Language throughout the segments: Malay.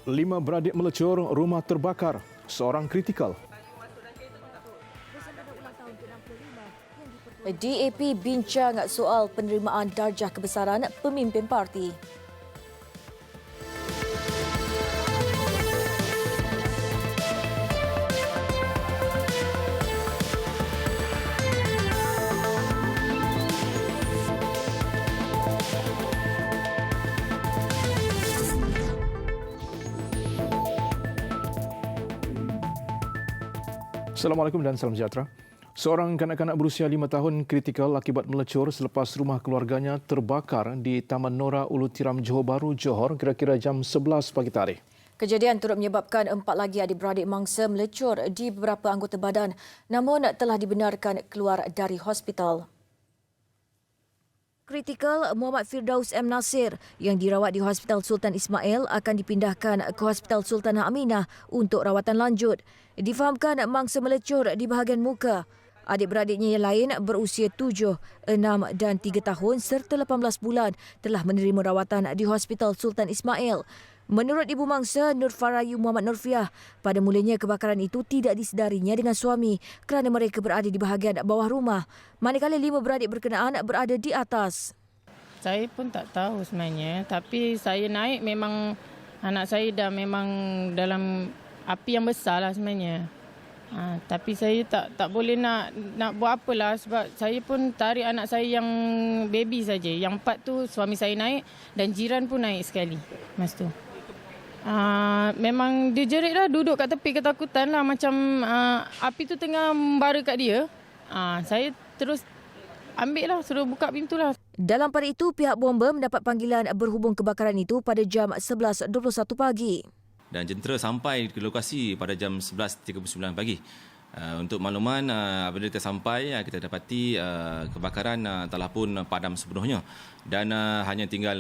5 beradik melecur, rumah terbakar, seorang kritikal. DAP bincang soal penerimaan darjah kebesaran pemimpin parti. Assalamualaikum dan salam sejahtera. Seorang kanak-kanak berusia 5 tahun kritikal akibat melecur selepas rumah keluarganya terbakar di Taman Nora Ulu Tiram, Johor Bahru, Johor kira-kira jam 11 pagi tadi. Kejadian turut menyebabkan 4 lagi adik-beradik mangsa melecur di beberapa anggota badan namun telah dibenarkan keluar dari hospital. Kritikal Muhammad Firdaus M. Nasir yang dirawat di Hospital Sultan Ismail akan dipindahkan ke Hospital Sultanah Aminah untuk rawatan lanjut. Difahamkan mangsa melecur di bahagian muka. Adik-beradiknya yang lain berusia 7, 6 dan 3 tahun serta 18 bulan telah menerima rawatan di Hospital Sultan Ismail. Menurut ibu mangsa Nur Farayu Muhammad Nurfiah, pada mulanya kebakaran itu tidak disedarinya dengan suami kerana mereka berada di bahagian bawah rumah, manakala 5 beradik berkenaan berada di atas. Saya pun tak tahu sebenarnya, tapi saya naik memang anak saya dah memang dalam api yang besar lah sebenarnya. Tapi saya tak boleh nak buat apalah sebab saya pun tarik anak saya yang baby saja. Yang 4 tu suami saya naik dan jiran pun naik sekali masa tu. Memang dia jerit lah, duduk kat tepi ketakutan lah macam api tu tengah membara kat dia. Saya terus ambil lah, suruh buka pintu lah. Dalam pada itu, pihak bomba mendapat panggilan berhubung kebakaran itu pada jam 11.21 pagi. Dan jentera sampai ke lokasi pada jam 11.39 pagi. Untuk makluman, apabila kita sampai, kita dapati kebakaran telah pun padam sepenuhnya dan hanya tinggal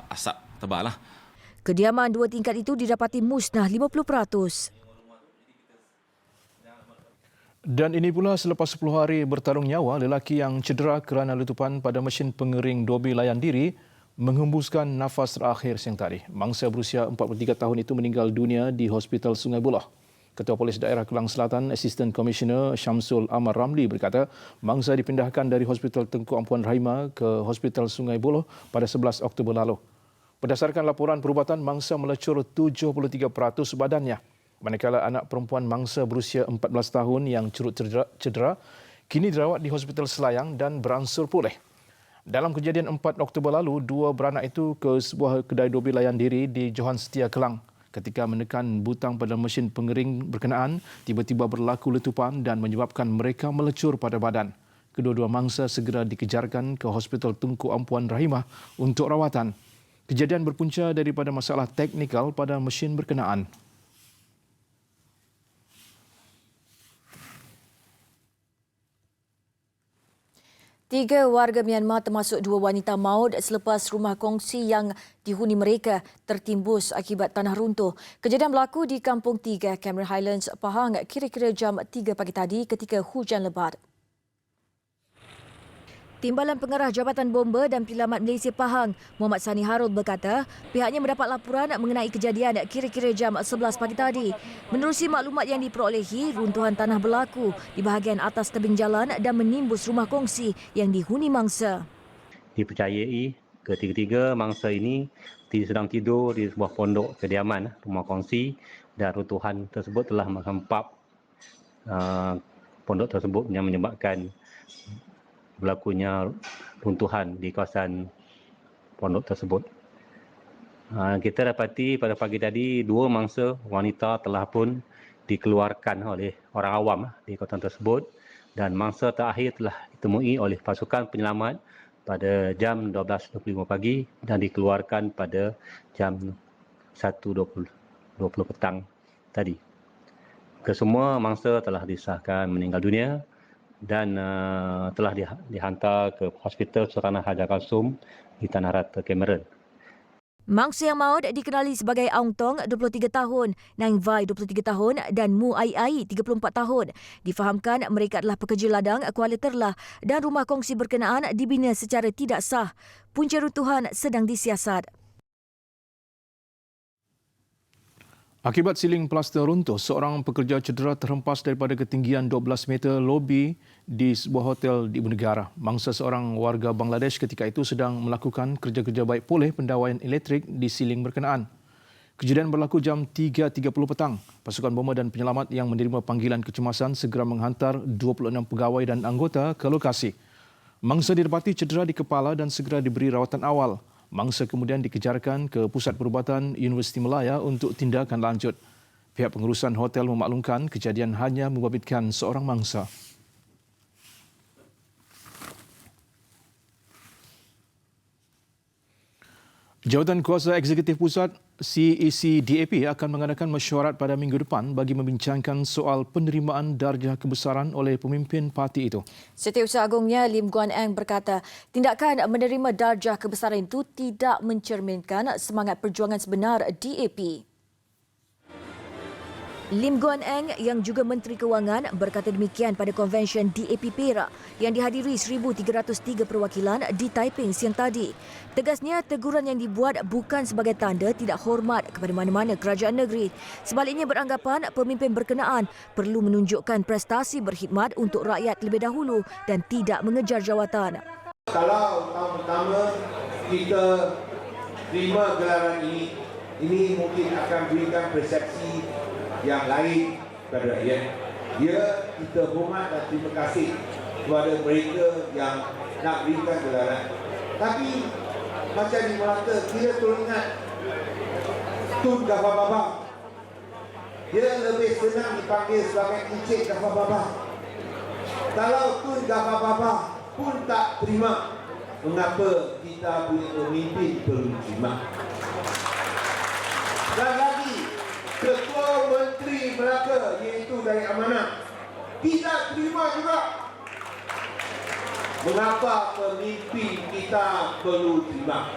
asap tebal lah. Kediaman 2 tingkat itu didapati musnah 50%. Dan ini pula selepas 10 hari bertarung nyawa, lelaki yang cedera kerana letupan pada mesin pengering dobi layan diri menghembuskan nafas terakhir siang tadi. Mangsa berusia 43 tahun itu meninggal dunia di Hospital Sungai Buloh. Ketua Polis Daerah Kelang Selatan, Assistant Commissioner Syamsul Amar Ramli berkata, mangsa dipindahkan dari Hospital Tengku Ampuan Rahimah ke Hospital Sungai Buloh pada 11 Oktober lalu. Berdasarkan laporan perubatan, mangsa melecur 73% badannya. Manakala anak perempuan mangsa berusia 14 tahun yang curut cedera kini dirawat di Hospital Selayang dan beransur pulih. Dalam kejadian 4 Oktober lalu, 2 beranak itu ke sebuah kedai dobi layan diri di Johan Setia, Kelang. Ketika menekan butang pada mesin pengering berkenaan, tiba-tiba berlaku letupan dan menyebabkan mereka melecur pada badan. Kedua-dua mangsa segera dikejarkan ke Hospital Tunku Ampuan Rahimah untuk rawatan. Kejadian berpunca daripada masalah teknikal pada mesin berkenaan. Tiga warga Myanmar termasuk 2 wanita maut selepas rumah kongsi yang dihuni mereka tertimbus akibat tanah runtuh. Kejadian berlaku di Kampung 3, Cameron Highlands, Pahang kira-kira jam 3 pagi tadi ketika hujan lebat. Timbalan Pengarah Jabatan Bomba dan Penyelamat Malaysia Pahang, Muhammad Sani Harul berkata, pihaknya mendapat laporan mengenai kejadian kira-kira jam 11 pagi tadi. Menerusi maklumat yang diperolehi, runtuhan tanah berlaku di bahagian atas tebing jalan dan menimbus rumah kongsi yang dihuni mangsa. Dipercayai ketiga-tiga mangsa ini sedang tidur di sebuah pondok kediaman rumah kongsi dan runtuhan tersebut telah menghempap pondok tersebut yang menyebabkan berlakunya runtuhan di kawasan pondok tersebut. Kita dapati pada pagi tadi 2 mangsa wanita telah pun dikeluarkan oleh orang awam di kawasan tersebut dan mangsa terakhir telah ditemui oleh pasukan penyelamat pada jam 12.25 pagi dan dikeluarkan pada jam 1.20 petang tadi. Kesemua mangsa telah disahkan meninggal dunia dan telah dihantar ke Hospital Sultanah Hajar Kalsum di Tanah Rata, Cameron. Mangsa yang maut dikenali sebagai Aung Tong, 23 tahun, Nang Vai, 23 tahun dan Mu Ai Ai, 34 tahun. Difahamkan mereka adalah pekerja ladang Kuala Terlah dan rumah kongsi berkenaan dibina secara tidak sah. Punca runtuhan sedang disiasat. Akibat siling plaster runtuh, seorang pekerja cedera terhempas daripada ketinggian 12 meter lobi di sebuah hotel di Ibu Negara. Mangsa seorang warga Bangladesh ketika itu sedang melakukan kerja-kerja baik pulih pendawaian elektrik di siling berkenaan. Kejadian berlaku jam 3.30 petang. Pasukan bomba dan penyelamat yang menerima panggilan kecemasan segera menghantar 26 pegawai dan anggota ke lokasi. Mangsa didapati cedera di kepala dan segera diberi rawatan awal. Mangsa kemudian dikejarkan ke Pusat Perubatan Universiti Malaya untuk tindakan lanjut. Pihak pengurusan hotel memaklumkan kejadian hanya membabitkan seorang mangsa. Jawatan Kuasa Eksekutif Pusat CEC DAP akan mengadakan mesyuarat pada minggu depan bagi membincangkan soal penerimaan darjah kebesaran oleh pemimpin parti itu. Setiausaha Agungnya Lim Guan Eng berkata, tindakan menerima darjah kebesaran itu tidak mencerminkan semangat perjuangan sebenar DAP. Lim Guan Eng yang juga Menteri Kewangan berkata demikian pada konvensyen DAP Perak yang dihadiri 1,303 perwakilan di Taiping siang tadi. Tegasnya, teguran yang dibuat bukan sebagai tanda tidak hormat kepada mana-mana kerajaan negeri. Sebaliknya beranggapan pemimpin berkenaan perlu menunjukkan prestasi berkhidmat untuk rakyat lebih dahulu dan tidak mengejar jawatan. Kalau tahun pertama kita terima gelaran ini mungkin akan berikan persepsi yang lain kepada rakyat. Kita hormat dan terima kasih kepada mereka yang nak berikan gelaran. Tapi macam di Melaka, kita tolong ingat Tun Gafar Baba. Dia lebih senang dipanggil sebagai Encik Gafar Baba. Kalau Tun Gafar Baba pun tak terima, mengapa kita punya pemimpin perlu terima? Dan lagi, Ketua Menteri Melaka iaitu dari Amanah tidak terima juga. Mengapa pemimpin kita perlu terima?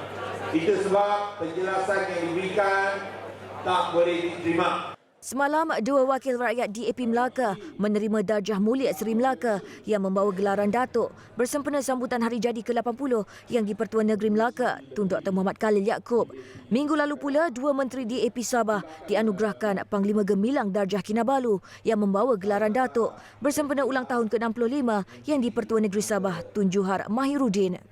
Itu sebab penjelasan yang diberikan tak boleh diterima. Semalam, dua wakil rakyat DAP Melaka menerima darjah mulia Seri Melaka yang membawa gelaran Datuk bersempena sambutan hari jadi ke-80 yang di-Pertuan Negeri Melaka, Tun Dr. Muhammad Khalil Yaakob. Minggu lalu pula, dua menteri DAP Sabah dianugerahkan Panglima Gemilang Darjah Kinabalu yang membawa gelaran Datuk bersempena ulang tahun ke-65 yang di-Pertuan Negeri Sabah, Tun Juhar Mahiruddin.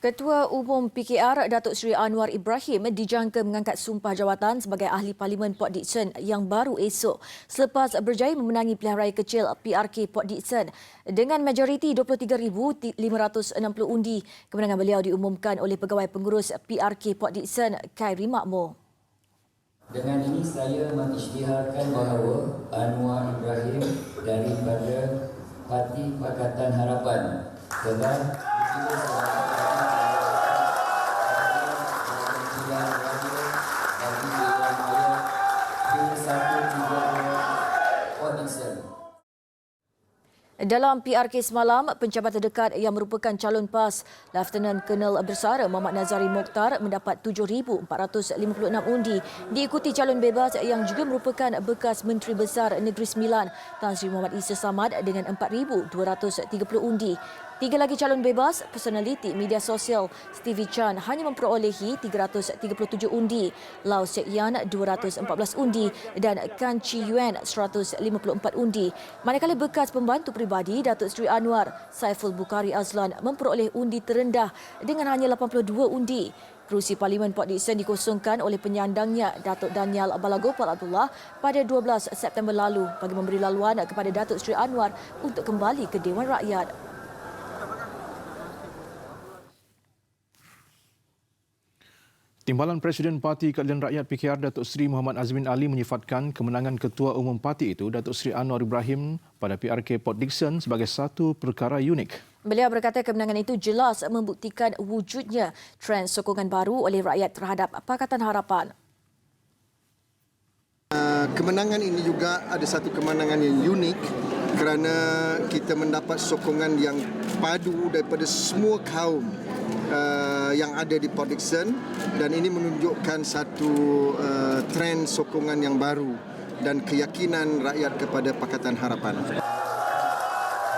Ketua Umum PKR Datuk Seri Anwar Ibrahim dijangka mengangkat sumpah jawatan sebagai Ahli Parlimen Port Dickson yang baru esok selepas berjaya memenangi pilihan raya kecil PRK Port Dickson dengan majoriti 23,560 undi. Kemenangan beliau diumumkan oleh Pegawai Pengurus PRK Port Dickson, Khairi Makmur. Dengan ini saya mengisytiharkan bahawa Anwar Ibrahim daripada Parti Pakatan Harapan telah dipilih sebagai Dalam PRK semalam, pencabar terdekat yang merupakan calon PAS, Lieutenant Colonel Bersara Muhammad Nazari Mokhtar mendapat 7,456 undi, diikuti calon bebas yang juga merupakan bekas Menteri Besar Negeri Sembilan, Tan Sri Muhammad Isa Samad dengan 4,230 undi. Tiga lagi calon bebas, personaliti media sosial Stevie Chan hanya memperolehi 337 undi, Lau Sek Yan 214 undi dan Kan Chi Yuan 154 undi. Manakala bekas pembantu peribadi Datuk Seri Anwar, Saiful Bukhari Azlan memperoleh undi terendah dengan hanya 82 undi. Kerusi Parlimen Port Dickson dikosongkan oleh penyandangnya Datuk Daniel Balagopal Abdullah pada 12 September lalu bagi memberi laluan kepada Datuk Seri Anwar untuk kembali ke Dewan Rakyat. Timbalan Presiden Parti Keadilan Rakyat PKR Datuk Seri Muhammad Azmin Ali menyifatkan kemenangan Ketua Umum Parti itu Datuk Seri Anwar Ibrahim pada PRK Port Dickson sebagai satu perkara unik. Beliau berkata kemenangan itu jelas membuktikan wujudnya trend sokongan baru oleh rakyat terhadap Pakatan Harapan. Kemenangan ini juga ada satu kemenangan yang unik kerana kita mendapat sokongan yang padu daripada semua kaum yang ada di Port Dickson dan ini menunjukkan satu trend sokongan yang baru dan keyakinan rakyat kepada Pakatan Harapan.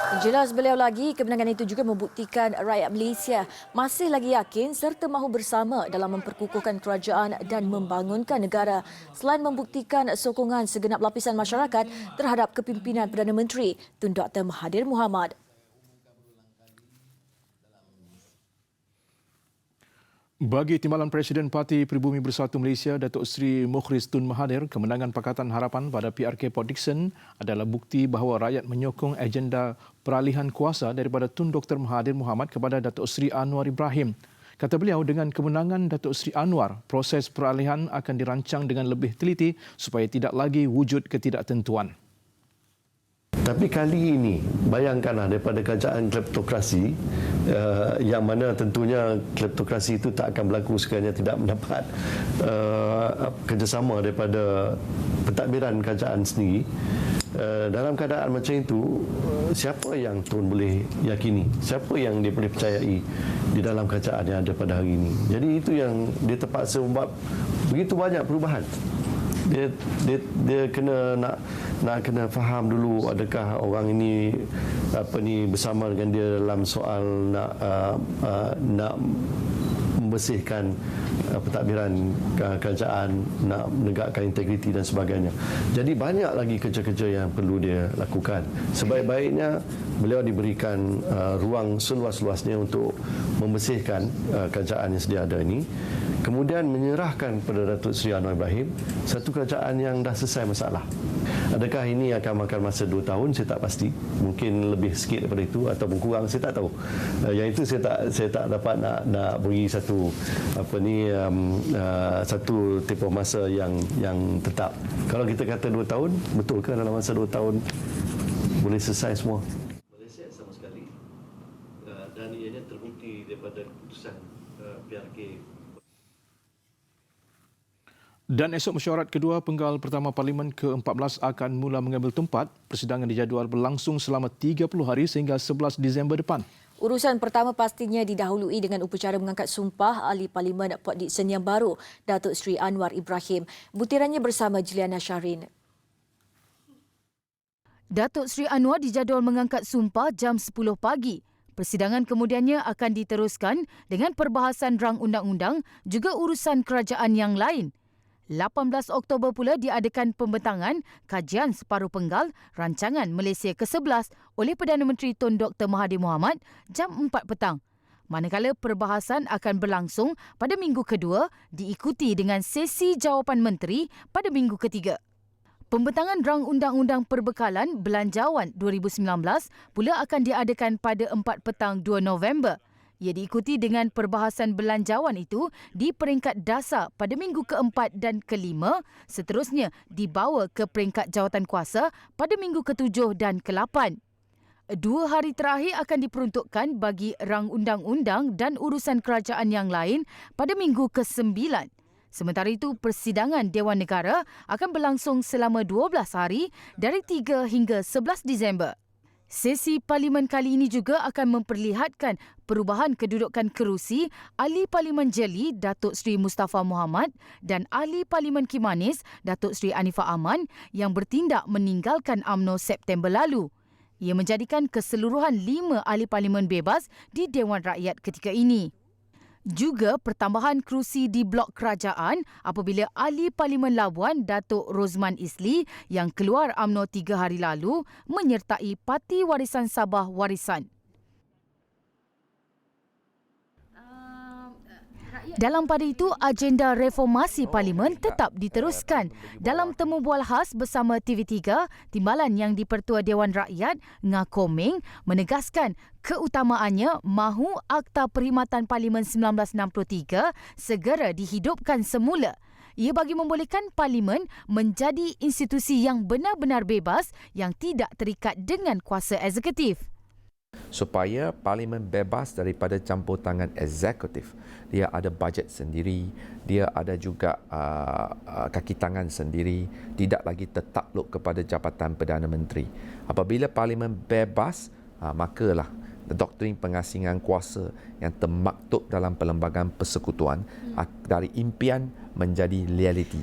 Jelas beliau lagi, kemenangan itu juga membuktikan rakyat Malaysia masih lagi yakin serta mahu bersama dalam memperkukuhkan kerajaan dan membangunkan negara selain membuktikan sokongan segenap lapisan masyarakat terhadap kepimpinan Perdana Menteri Tun Dr. Mahathir Mohamad. Bagi Timbalan Presiden Parti Pribumi Bersatu Malaysia, Datuk Seri Mukhriz Tun Mahathir, kemenangan Pakatan Harapan pada PRK Port Dickson adalah bukti bahawa rakyat menyokong agenda peralihan kuasa daripada Tun Dr. Mahathir Mohamad kepada Datuk Seri Anwar Ibrahim. Kata beliau, dengan kemenangan Datuk Seri Anwar, proses peralihan akan dirancang dengan lebih teliti supaya tidak lagi wujud ketidaktentuan. Tapi kali ini, bayangkanlah daripada kerajaan kleptokrasi yang mana tentunya kleptokrasi itu tak akan berlaku sekiranya tidak mendapat kerjasama daripada pentadbiran kerajaan sendiri. Dalam keadaan macam itu, siapa yang Tun boleh yakini? Siapa yang dia boleh percayai di dalam kerajaan yang ada pada hari ini? Jadi itu yang dia terpaksa membuat begitu banyak perubahan. Dia kena nak kena faham dulu adakah orang ini bersama dengan dia dalam soal nak membersihkan pentadbiran kerajaan, nak menegakkan integriti dan sebagainya. Jadi banyak lagi kerja-kerja yang perlu dia lakukan. Sebaik-baiknya beliau diberikan ruang seluas-luasnya untuk membersihkan kerajaan yang sedia ada ini. Kemudian menyerahkan kepada Datuk Seri Anwar Ibrahim satu kerajaan yang dah selesai masalah. Adakah ini akan makan masa 2 tahun? Saya tak pasti. Mungkin lebih sikit daripada itu ataupun kurang, saya tak tahu. Yang itu saya tak dapat nak beri satu satu tempoh masa yang tetap. Kalau kita kata 2 tahun, betul ke dalam masa 2 tahun boleh selesai semua? Malaysia sama sekali, dan ianya terbukti daripada keputusan PRK. Dan esok mesyuarat kedua penggal pertama Parlimen ke-14 akan mula mengambil tempat. Persidangan dijadual berlangsung selama 30 hari sehingga 11 Disember depan. Urusan pertama pastinya didahului dengan upacara mengangkat sumpah Ahli Parlimen Port Dickson yang baru, Datuk Seri Anwar Ibrahim. Butirannya bersama Juliana Syahrin. Datuk Seri Anwar dijadual mengangkat sumpah jam 10 pagi. Persidangan kemudiannya akan diteruskan dengan perbahasan rang undang-undang juga urusan kerajaan yang lain. 18 Oktober pula diadakan pembentangan kajian separuh penggal rancangan Malaysia ke-11 oleh Perdana Menteri Tun Dr. Mahathir Mohamad jam 4 petang. Manakala perbahasan akan berlangsung pada minggu kedua diikuti dengan sesi jawapan menteri pada minggu ketiga. Pembentangan rang undang-undang perbekalan belanjawan 2019 pula akan diadakan pada 4 petang 2 November. Ia diikuti dengan perbahasan belanjawan itu di peringkat dasar pada minggu ke-4 dan ke-5, seterusnya dibawa ke peringkat jawatan kuasa pada minggu ke-7 dan ke-8. 2 hari terakhir akan diperuntukkan bagi rang undang-undang dan urusan kerajaan yang lain pada minggu ke-9. Sementara itu, persidangan Dewan Negara akan berlangsung selama 12 hari dari 3 hingga 11 Disember. Sesi Parlimen kali ini juga akan memperlihatkan perubahan kedudukan kerusi Ahli Parlimen Jeli Datuk Seri Mustafa Mohamad dan Ahli Parlimen Kimanis Datuk Seri Anifah Aman yang bertindak meninggalkan UMNO September lalu. Ia menjadikan keseluruhan 5 Ahli Parlimen bebas di Dewan Rakyat ketika ini. Juga pertambahan kerusi di blok kerajaan apabila Ahli Parlimen Labuan Datuk Rozman Isli yang keluar UMNO 3 hari lalu menyertai Parti Warisan Sabah Warisan. Dalam pada itu, agenda reformasi Parlimen tetap diteruskan. Dalam temu bual khas bersama TV3, timbalan yang di-Pertua Dewan Rakyat, Ngah Komeng, menegaskan keutamaannya mahu Akta Perkhidmatan Parlimen 1963 segera dihidupkan semula. Ia bagi membolehkan Parlimen menjadi institusi yang benar-benar bebas yang tidak terikat dengan kuasa eksekutif. Supaya Parlimen bebas daripada campur tangan eksekutif. Dia ada bajet sendiri, dia ada juga kaki tangan sendiri, tidak lagi tertakluk kepada Jabatan Perdana Menteri. Apabila Parlimen bebas, makalah doktrin pengasingan kuasa yang termaktub dalam Perlembagaan Persekutuan dari impian menjadi realiti.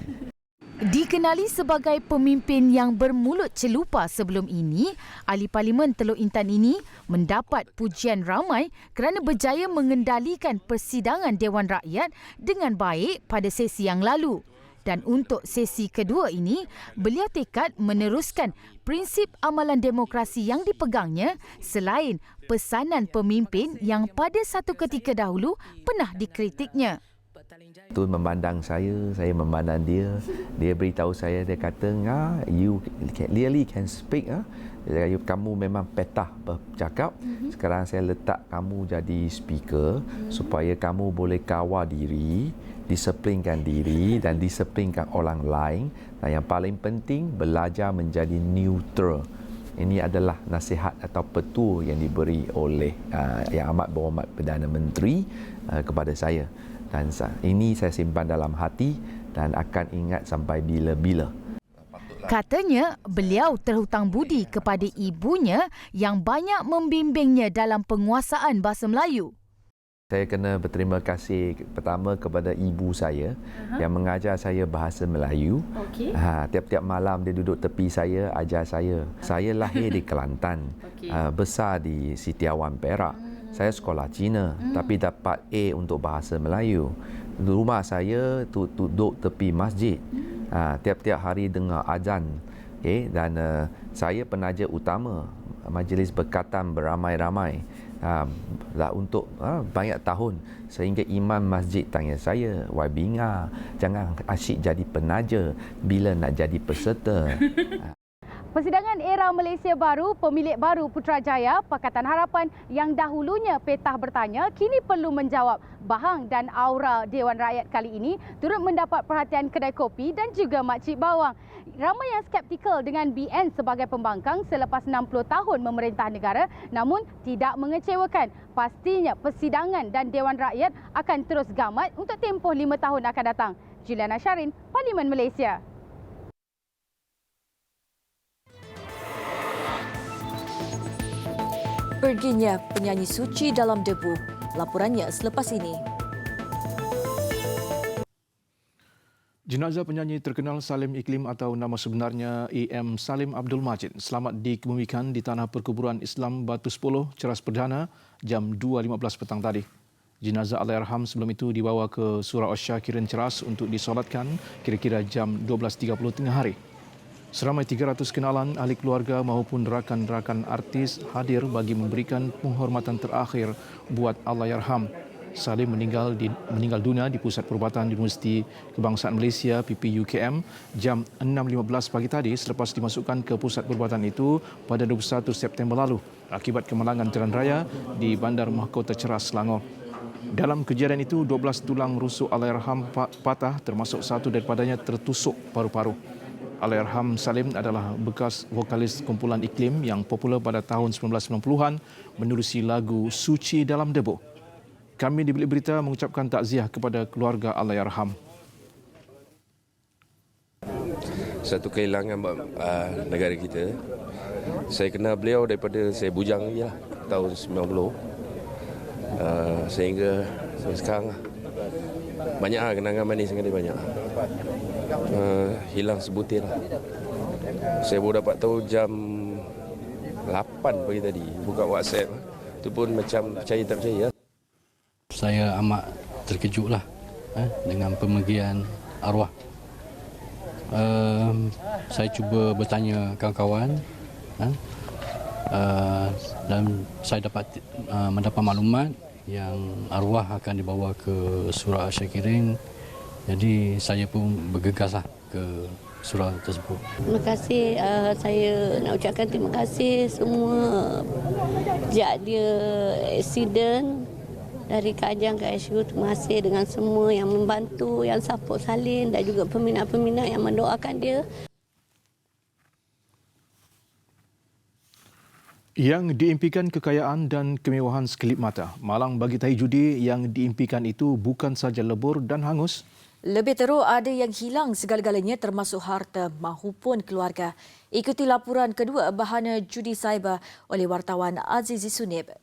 Dikenali sebagai pemimpin yang bermulut celupa sebelum ini, Ahli Parlimen Teluk Intan ini mendapat pujian ramai kerana berjaya mengendalikan persidangan Dewan Rakyat dengan baik pada sesi yang lalu. Dan untuk sesi kedua ini, beliau tekad meneruskan prinsip amalan demokrasi yang dipegangnya selain pesanan pemimpin yang pada satu ketika dahulu pernah dikritiknya. Tun memandang saya memandang dia. Dia beritahu saya, dia kata, you clearly can speak. Kamu memang petah bercakap. Sekarang saya letak kamu jadi speaker supaya kamu boleh kawal diri, disiplinkan diri dan disiplinkan orang lain. Dan yang paling penting, belajar menjadi neutral. Ini adalah nasihat atau petua yang diberi oleh Yang Amat Berhormat Perdana Menteri kepada saya. Dan ini saya simpan dalam hati dan akan ingat sampai bila-bila. Katanya, beliau terhutang budi kepada ibunya yang banyak membimbingnya dalam penguasaan bahasa Melayu. Saya kena berterima kasih pertama kepada ibu saya yang mengajar saya bahasa Melayu. Tiap-tiap malam dia duduk tepi saya, ajar saya. Saya lahir di Kelantan, besar di Sitiawan, Perak. Saya sekolah Cina tapi dapat A untuk bahasa Melayu. Rumah saya duduk tepi masjid. Tiap-tiap hari dengar azan. Dan saya penaja utama majlis berkhatam beramai-ramai untuk banyak tahun sehingga imam masjid tanya saya, "Wai Binga, jangan asyik jadi penaja bila nak jadi peserta." Persidangan era Malaysia Baru, pemilik baru Putrajaya, Pakatan Harapan yang dahulunya petah bertanya, kini perlu menjawab. Bahang dan aura Dewan Rakyat kali ini turut mendapat perhatian kedai kopi dan juga makcik bawang. Ramai yang skeptikal dengan BN sebagai pembangkang selepas 60 tahun memerintah negara, namun tidak mengecewakan. Pastinya persidangan dan Dewan Rakyat akan terus gamat untuk tempoh 5 tahun akan datang. Juliana Syarin, Parlimen Malaysia. Perginya penyanyi suci dalam debu. Laporannya selepas ini. Jenazah penyanyi terkenal Salim Iklim atau nama sebenarnya A.M. Salim Abdul Majid selamat dikebumikan di Tanah Perkuburan Islam Batu 10, Ceras Perdana jam 2.15 petang tadi. Jenazah Allahyarham sebelum itu dibawa ke Surau Asyakirin Ceras untuk disolatkan kira-kira jam 12.30 tengah hari. Seramai 300 kenalan, ahli keluarga maupun rakan-rakan artis hadir bagi memberikan penghormatan terakhir buat Allahyarham. Salim meninggal dunia di Pusat Perubatan Universiti Kebangsaan Malaysia PPUKM jam 6.15 pagi tadi selepas dimasukkan ke pusat perubatan itu pada 21 September lalu akibat kemalangan jalan raya di Bandar Mahkota Ceras, Selangor. Dalam kejadian itu, 12 tulang rusuk Allahyarham patah termasuk satu daripadanya tertusuk paru-paru. Allahyarham Salim adalah bekas vokalis kumpulan Iklim yang popular pada tahun 1990-an menerusi lagu Suci Dalam Debu. Kami di Bilik Berita mengucapkan takziah kepada keluarga Allahyarham. Satu kehilangan negara kita. Saya kenal beliau daripada saya bujang lagi lah, tahun 90. Sehingga sampai sekarang lah. Banyak kenangan manis dengan dia, banyak. Hilang sebutir lah. Saya baru dapat tahu jam 8 pagi tadi, buka WhatsApp. Itu pun macam percaya tak percaya. Saya amat terkejutlah dengan pemergian arwah. Saya cuba bertanya kawan-kawan dan saya dapat mendapat maklumat yang arwah akan dibawa ke Surau Asyakirin. Jadi saya pun bergegaslah ke surau tersebut. Terima kasih, saya nak ucapkan terima kasih semua sejak dia aksiden dari Kajang ke ICU. Terima kasih dengan semua yang membantu, yang support Salim dan juga peminat-peminat yang mendoakan dia. Yang diimpikan kekayaan dan kemewahan sekelip mata, malang bagi tahi judi yang diimpikan itu bukan saja lebur dan hangus. Lebih teruk, ada yang hilang segala-galanya termasuk harta mahupun keluarga. Ikuti laporan kedua bahana judi cyber oleh wartawan Azizi Sunib.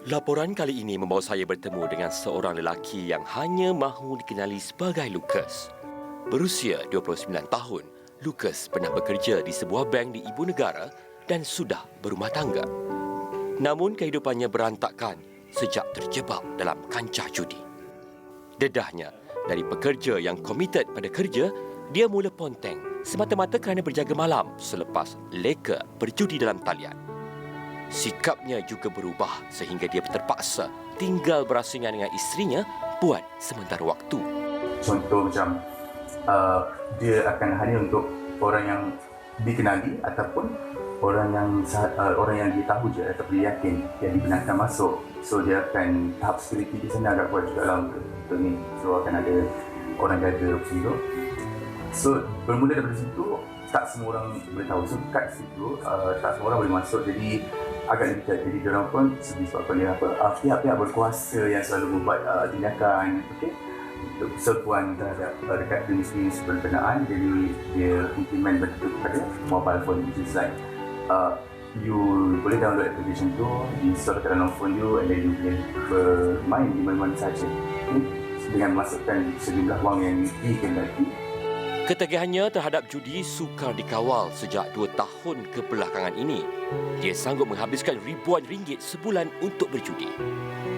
Laporan kali ini membawa saya bertemu dengan seorang lelaki yang hanya mahu dikenali sebagai Lucas. Berusia 29 tahun, Lucas pernah bekerja di sebuah bank di ibu negara dan sudah berumah tangga. Namun kehidupannya berantakan sejak terjebak dalam kancah judi. Dedahnya, dari pekerja yang komited pada kerja, dia mula ponteng semata-mata kerana berjaga malam selepas leka berjudi dalam talian. Sikapnya juga berubah sehingga dia terpaksa tinggal berasingan dengan isterinya buat sementara waktu. Contoh macam dia akan hanya untuk orang yang dikenali ataupun orang yang dia tahu je atau dia yakin yang dibenarkan masuk. So dia akan tahap security di sana agak kuat juga lah untuk ni. So akan ada orang jaga macam tu. So bermula daripada situ tak semua orang boleh tahu. So kat situ tak semua orang boleh masuk, jadi agak limited. Jadi diorang pun sebab pihak-pihak berkuasa yang selalu membuat tindakan serbuan terhadap dekat jenis-jenis berkenaan. Jadi dia implement bentuk kepada mobile phone, which is like you boleh download application tu, install ke dalam phone you, and then you can bermain di mana-mana saja dengan masukkan sejumlah wang yang dikehendaki. Ketagihannya terhadap judi sukar dikawal sejak 2 tahun kebelakangan ini. Dia sanggup menghabiskan ribuan ringgit sebulan untuk berjudi.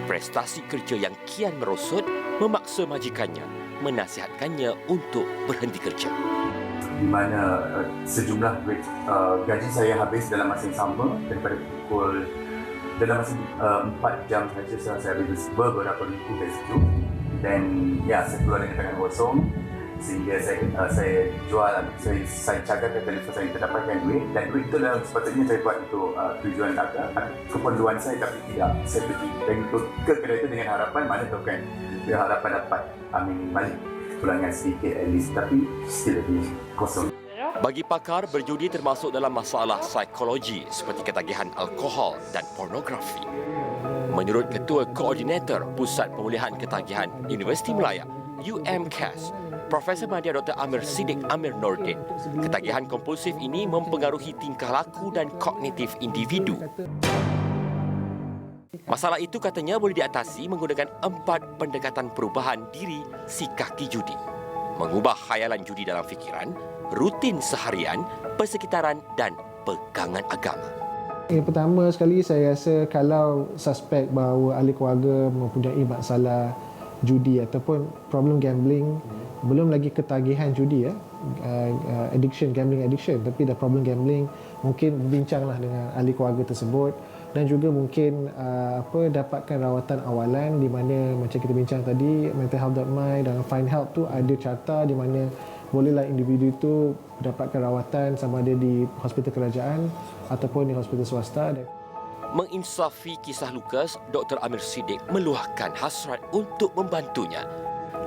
Prestasi kerja yang kian merosot memaksa majikannya menasihatkannya untuk berhenti kerja. Di mana sejumlah gaji saya habis dalam masa yang sama, daripada pukul dalam masa 4 jam saja saya habis beberapa ribu kat situ. Dan ya, saya keluar dengan tangan kosong sehingga saya jual, saya cakap ke telefon saya terdapatkan duit, dan duit itu adalah sepatutnya saya buat untuk tujuan keperluan saya, tapi tidak. Saya pergi ke kedai itu dengan harapan, mana tahu kan, dengan harapan dapat balik pulangan sedikit at least, tapi still lagi kosong. Bagi pakar, berjudi termasuk dalam masalah psikologi seperti ketagihan alkohol dan pornografi. Menurut Ketua Koordinator Pusat Pemulihan Ketagihan Universiti Melaya, UMCAS, Profesor Madya Dr. Amir Siddiq Amir Nordin, ketagihan kompulsif ini mempengaruhi tingkah laku dan kognitif individu. Masalah itu katanya boleh diatasi menggunakan 4 pendekatan perubahan diri si kaki judi. Mengubah khayalan judi dalam fikiran, rutin seharian, persekitaran dan pegangan agama. Yang pertama sekali, saya rasa kalau suspek bahawa ahli keluarga mempunyai masalah judi ataupun problem gambling, belum lagi ketagihan judi, gambling addiction, tapi dah problem gambling, mungkin berbincanglah dengan ahli keluarga tersebut, dan juga mungkin dapatkan rawatan awalan, di mana macam kita bincang tadi, mentalhealth.my dan Find Help tu ada carta di mana bolehlah individu itu mendapatkan rawatan sama ada di hospital kerajaan ataupun di hospital swasta. Menginsafi kisah Lucas, Dr. Amir Siddiq meluahkan hasrat untuk membantunya.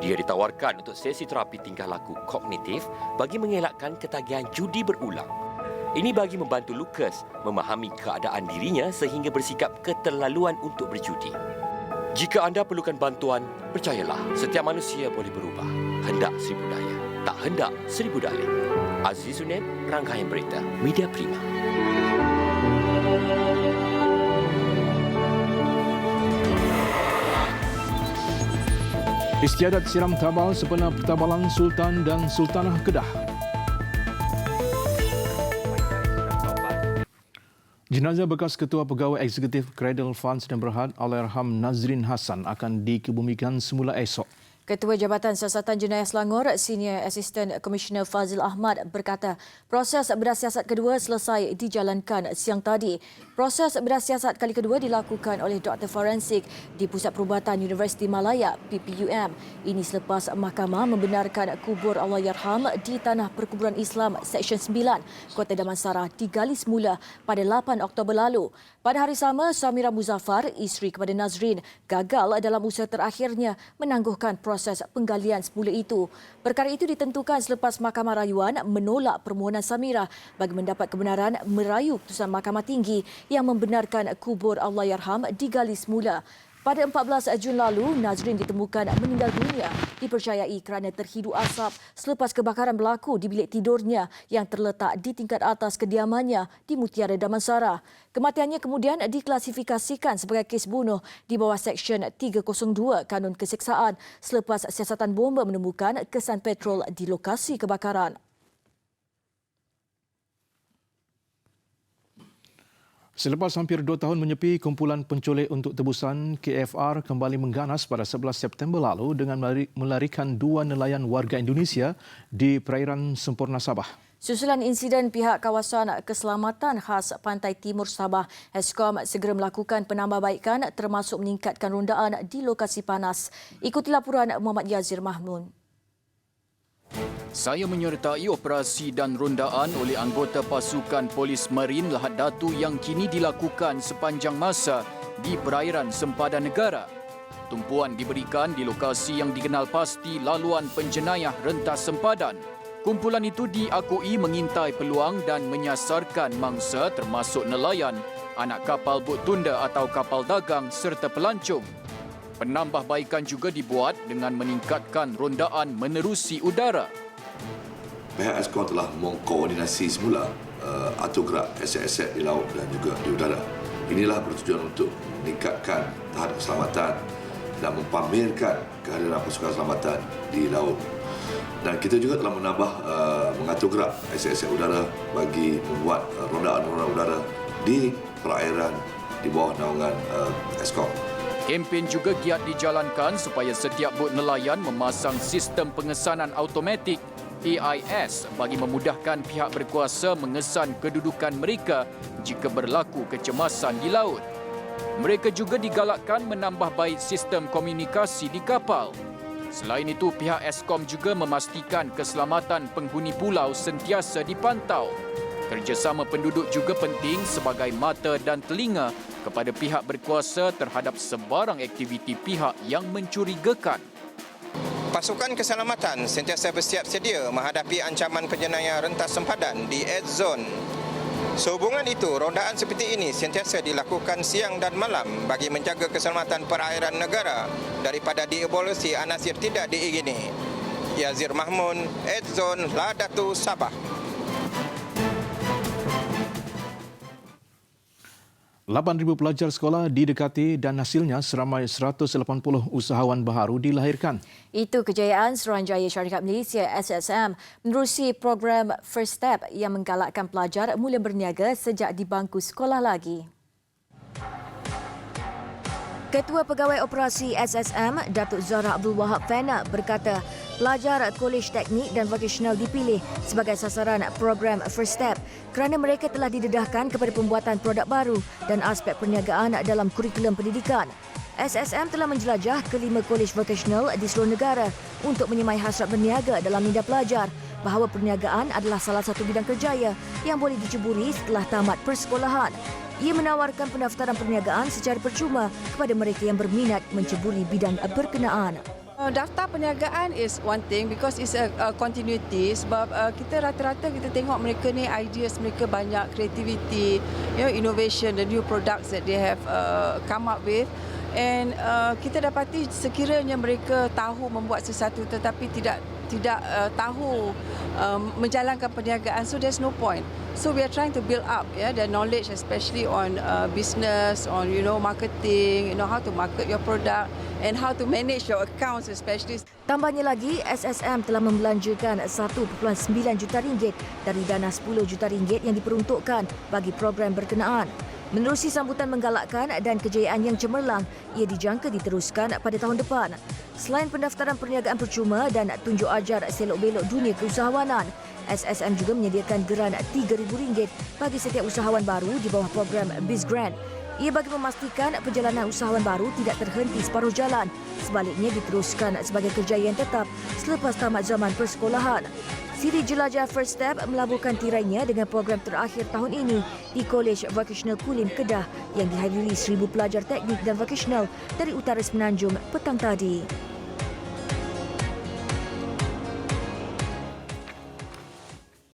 Dia ditawarkan untuk sesi terapi tingkah laku kognitif bagi mengelakkan ketagihan judi berulang. Ini bagi membantu Lucas memahami keadaan dirinya sehingga bersikap keterlaluan untuk berjudi. Jika anda perlukan bantuan, percayalah, setiap manusia boleh berubah. Hendak seribu daya, tak hendak seribu dalih. Aziz Zunaid, Rangkaian Berita, Media Prima. Istiadat siram tabal sempena pertabalan Sultan dan Sultanah Kedah. Jenazah bekas Ketua Pegawai Eksekutif Cradle Funds dan Berhad Allahyarham Nazrin Hassan akan dikebumikan semula esok. Ketua Jabatan Siasatan Jenayah Selangor, Senior Assistant Commissioner Fazil Ahmad berkata, proses bedah siasat kedua selesai dijalankan siang tadi. Proses bedah siasat kali kedua dilakukan oleh Dr. Forensik di Pusat Perubatan Universiti Malaya, PPUM. Ini selepas mahkamah membenarkan kubur Allahyarham di Tanah Perkuburan Islam Seksyen 9, Kota Damansara digali semula pada 8 Oktober lalu. Pada hari sama, Samira Muzaffar, isteri kepada Nazrin, gagal dalam usaha terakhirnya menangguhkan proses penggalian semula itu. Perkara itu ditentukan selepas Mahkamah Rayuan menolak permohonan Samira bagi mendapat kebenaran merayu keputusan Mahkamah Tinggi yang membenarkan kubur Allahyarham digali semula. Pada 14 Jun lalu, Nazrin ditemukan meninggal dunia dipercayai kerana terhidu asap selepas kebakaran berlaku di bilik tidurnya yang terletak di tingkat atas kediamannya di Mutiara Damansara. Kematiannya kemudian diklasifikasikan sebagai kes bunuh di bawah Seksyen 302 Kanun Keseksaan selepas siasatan bomba menemukan kesan petrol di lokasi kebakaran. Selepas hampir 2 tahun menyepi, kumpulan penculik untuk tebusan KFR kembali mengganas pada 11 September lalu dengan melarikan 2 nelayan warga Indonesia di perairan sempurna Sabah. Susulan insiden, pihak kawasan keselamatan khas Pantai Timur Sabah Eskom segera melakukan penambahbaikan termasuk meningkatkan rondaan di lokasi panas. Ikuti laporan Muhammad Yazir Mahmud. Saya menyertai operasi dan rondaan oleh anggota pasukan Polis Marin Lahad Datu yang kini dilakukan sepanjang masa di perairan sempadan negara. Tumpuan diberikan di lokasi yang dikenal pasti laluan penjenayah rentas sempadan. Kumpulan itu diakui mengintai peluang dan menyasarkan mangsa termasuk nelayan, anak kapal bot tunda atau kapal dagang serta pelancong. Penambahbaikan juga dibuat dengan meningkatkan rondaan menerusi udara. Pihak Eskom telah mengkoordinasi semula atur gerak aset-aset di laut dan juga di udara. Inilah bertujuan untuk meningkatkan tahap keselamatan dan mempamerkan kehadiran pasukan keselamatan di laut. Dan kita juga telah menambah mengatur gerak aset-aset udara bagi membuat rondaan-rondaan udara di perairan di bawah naungan Eskom. Kempen juga giat dijalankan supaya setiap bot nelayan memasang sistem pengesanan automatik AIS bagi memudahkan pihak berkuasa mengesan kedudukan mereka jika berlaku kecemasan di laut. Mereka juga digalakkan menambah baik sistem komunikasi di kapal. Selain itu, pihak Eskom juga memastikan keselamatan penghuni pulau sentiasa dipantau. Kerjasama penduduk juga penting sebagai mata dan telinga kepada pihak berkuasa terhadap sebarang aktiviti pihak yang mencurigakan. Pasukan keselamatan sentiasa bersiap sedia menghadapi ancaman penjenayah rentas sempadan di Edge Zone. Sehubungan itu, rondaan seperti ini sentiasa dilakukan siang dan malam bagi menjaga keselamatan perairan negara daripada dievolusi anasir tidak diingini. Yazir Mahmud, Edge Zone, Lahad Datu, Sabah. 8,000 pelajar sekolah didekati dan hasilnya seramai 180 usahawan baharu dilahirkan. Itu kejayaan Suruhanjaya Syarikat Malaysia SSM menerusi program First Step yang menggalakkan pelajar mula berniaga sejak di bangku sekolah lagi. Ketua Pegawai Operasi SSM, Datuk Zahra Abdul Wahab Fana berkata, pelajar Kolej Teknik dan Vokasional dipilih sebagai sasaran program First Step kerana mereka telah didedahkan kepada pembuatan produk baru dan aspek perniagaan dalam kurikulum pendidikan. SSM telah menjelajah ke 5 kolej vokasional di seluruh negara untuk menyemai hasrat berniaga dalam minda pelajar bahawa perniagaan adalah salah satu bidang kerjaya yang boleh diceburi setelah tamat persekolahan. Ia menawarkan pendaftaran perniagaan secara percuma kepada mereka yang berminat menceburi bidang berkenaan. Daftar perniagaan is one thing because it's a continuity sebab kita rata-rata kita tengok mereka ni ideas mereka banyak, creativity, innovation, the new products that they have come up with. And kita dapati sekiranya mereka tahu membuat sesuatu tetapi tidak tahu menjalankan perniagaan, so there's no point. So we are trying to build up their knowledge, especially on business, on marketing, how to market your product and how to manage your accounts, especially. Tambahnya lagi, SSM telah membelanjakan 1.9 juta ringgit dari dana 10 juta ringgit yang diperuntukkan bagi program berkenaan. Menerusi sambutan menggalakkan dan kejayaan yang cemerlang, ia dijangka diteruskan pada tahun depan. Selain pendaftaran perniagaan percuma dan tunjuk ajar selok-belok dunia keusahawanan, SSM juga menyediakan geran RM3,000 bagi setiap usahawan baru di bawah program BizGrant. Ia bagi memastikan perjalanan usahawan baru tidak terhenti separuh jalan. Sebaliknya diteruskan sebagai kejayaan tetap selepas tamat zaman persekolahan. Siri jelajah First Step melabuhkan tirainya dengan program terakhir tahun ini di Kolej Vokasional Kulim Kedah yang dihadiri 1,000 pelajar teknik dan vokasional dari utara Semenanjung petang tadi.